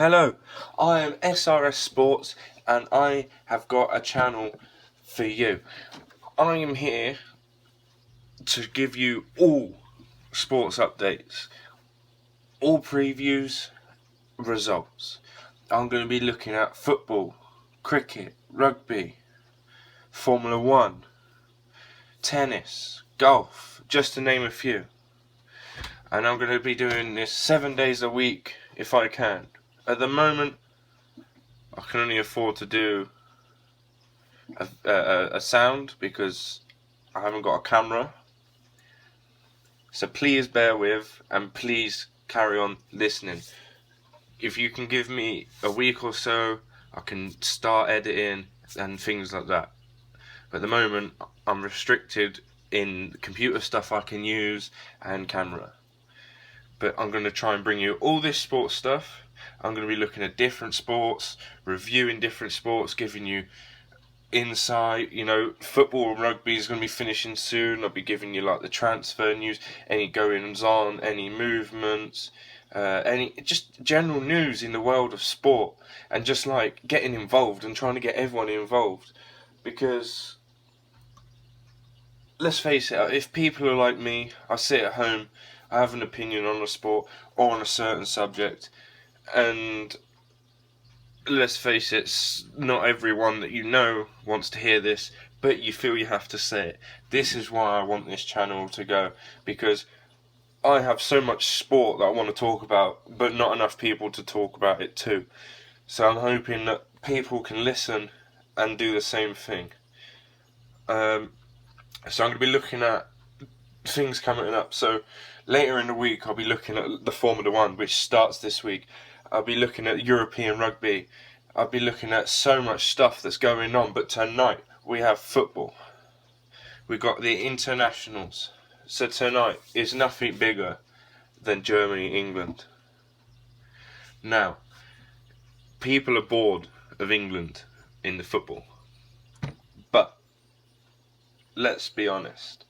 Hello, I am SRS Sports and I have got a channel for you. I am here to give you all sports updates, all previews, results. I'm going to be looking at football, cricket, rugby, Formula 1, tennis, golf, just to name a few. And I'm going to be doing this 7 days a week if I can. At the moment, I can only afford to do a sound because I haven't got a camera. So please bear with and please carry on listening. If you can give me a week or so, I can start editing and things like that. But at the moment, I'm restricted in computer stuff I can use and camera. But I'm going to try and bring you all this sports stuff. I'm going to be looking at different sports, reviewing different sports, giving you insight. Football and rugby is going to be finishing soon. I'll be giving you like the transfer news, any goings on, any movements, any just general news in the world of sport, and just like getting involved and trying to get everyone involved. Because let's face it, if people are like me, I sit at home, I have an opinion on a sport or on a certain subject, and let's face it, not everyone that you know wants to hear this, but you feel you have to say it. This is why I want this channel to go, because I have so much sport that I want to talk about, but not enough people to talk about it too. So I'm hoping that people can listen and do the same thing. So I'm going to be looking at things coming up. So later in the week I'll be looking at the Formula 1, which starts this week. I'll be looking at European rugby. I'll be looking at so much stuff that's going on. But tonight we have football. We've got the internationals. So tonight is nothing bigger than Germany, England. Now, people are bored of England in the football. But let's be honest.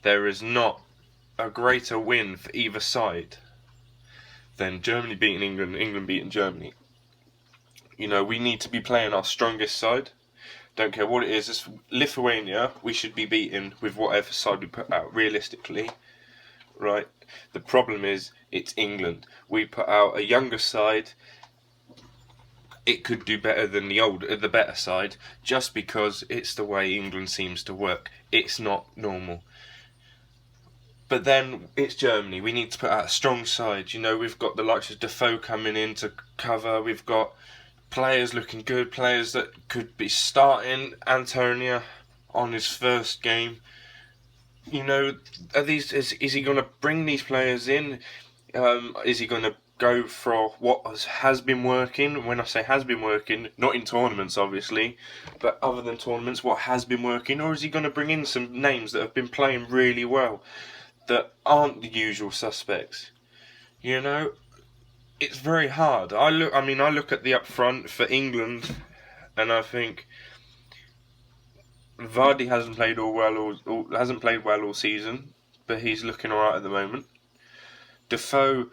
There is not a greater win for either side than Germany beating England, England beating Germany. We need to be playing our strongest side. Don't care what it is. It's Lithuania, we should be beating with whatever side we put out, realistically. Right? The problem is, it's England. We put out a younger side. It could do better than the better side, just because it's the way England seems to work. It's not normal. But then it's Germany. We need to put out a strong side. We've got the likes of Defoe coming in to cover. We've got players looking good, players that could be starting. Antonio on his first game. Is he going to bring these players in? Is he going to go for what has been working? When I say has been working, not in tournaments obviously, but other than tournaments, what has been working? Or is he going to bring in some names that have been playing really well, that aren't the usual suspects? It's very hard. I look at the up front for England, and I think Vardy hasn't played hasn't played well all season, but he's looking alright at the moment. Defoe,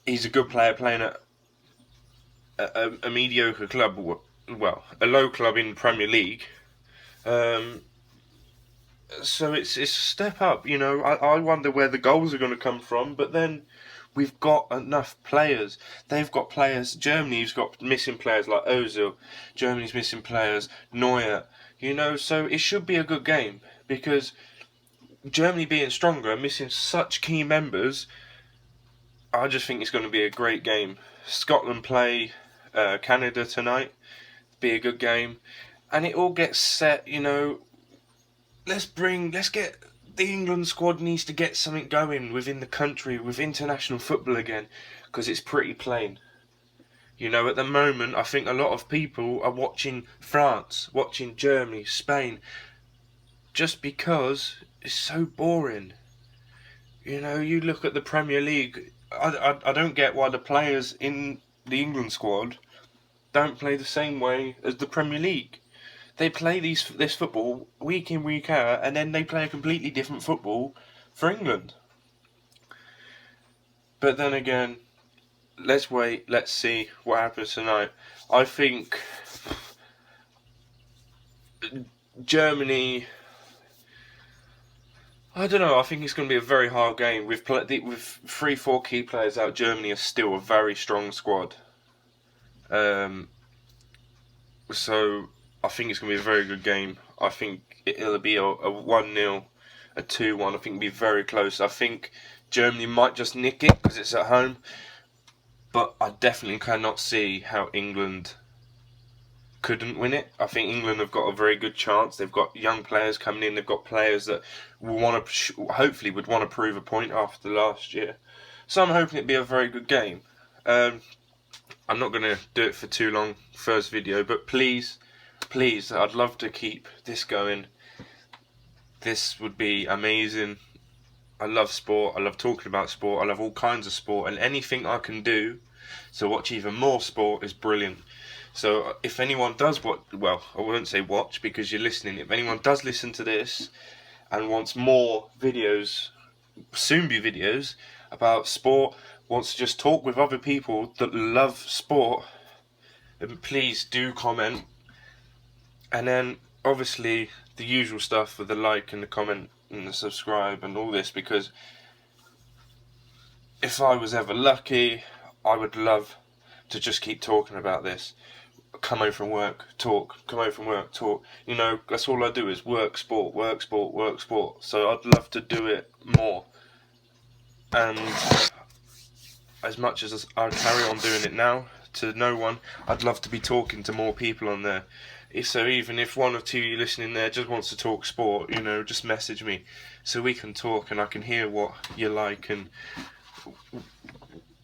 he's a good player playing at a mediocre club, a low club in Premier League. So it's a step up. I wonder where the goals are going to come from, but then we've got enough players. They've got players. Germany's got missing players like Ozil. Germany's missing players, Neuer. So it should be a good game, because Germany being stronger and missing such key members, I just think it's going to be a great game. Scotland play Canada tonight. Be a good game, and it all gets set. Let's get the England squad needs to get something going within the country with international football again, because it's pretty plain. At the moment, I think a lot of people are watching France, watching Germany, Spain, just because it's so boring. You look at the Premier League. I don't get why the players in the England squad don't play the same way as the Premier League. They play this football week in, week out, and then they play a completely different football for England. But then again, let's wait. Let's see what happens tonight. I think Germany. I don't know. I think it's going to be a very hard game. With 3, 4 key players out, Germany is still a very strong squad. So I think it's going to be a very good game. I think it'll be a 1-0, a 2-1. I think it'll be very close. I think Germany might just nick it because it's at home. But I definitely cannot see how England couldn't win it. I think England have got a very good chance. They've got young players coming in. They've got players that will want to, hopefully, would want to prove a point after last year. So I'm hoping it'll be a very good game. I'm not going to do it for too long, first video, but please, I'd love to keep this going. This would be amazing. I love sport. I love talking about sport. I love all kinds of sport, and anything I can do to watch even more sport is brilliant. So if anyone does watch, well, I wouldn't say watch because you're listening. If anyone does listen to this and wants more videos, soon be videos about sport, wants to just talk with other people that love sport, then please do comment. And then obviously the usual stuff with the like and the comment and the subscribe and all this, because if I was ever lucky, I would love to just keep talking about this. Come home from work, talk. Come home from work, talk. You know, that's all I do is work, sport, work, sport, work, sport. So I'd love to do it more. And as much as I carry on doing it now to no one, I'd love to be talking to more people on there. So even if one or two of you listening there just wants to talk sport, you know, just message me so we can talk and I can hear what you like and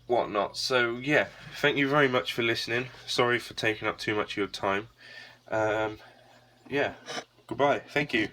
whatnot. So yeah, thank you very much for listening. Sorry for taking up too much of your time. Yeah, goodbye. Thank you.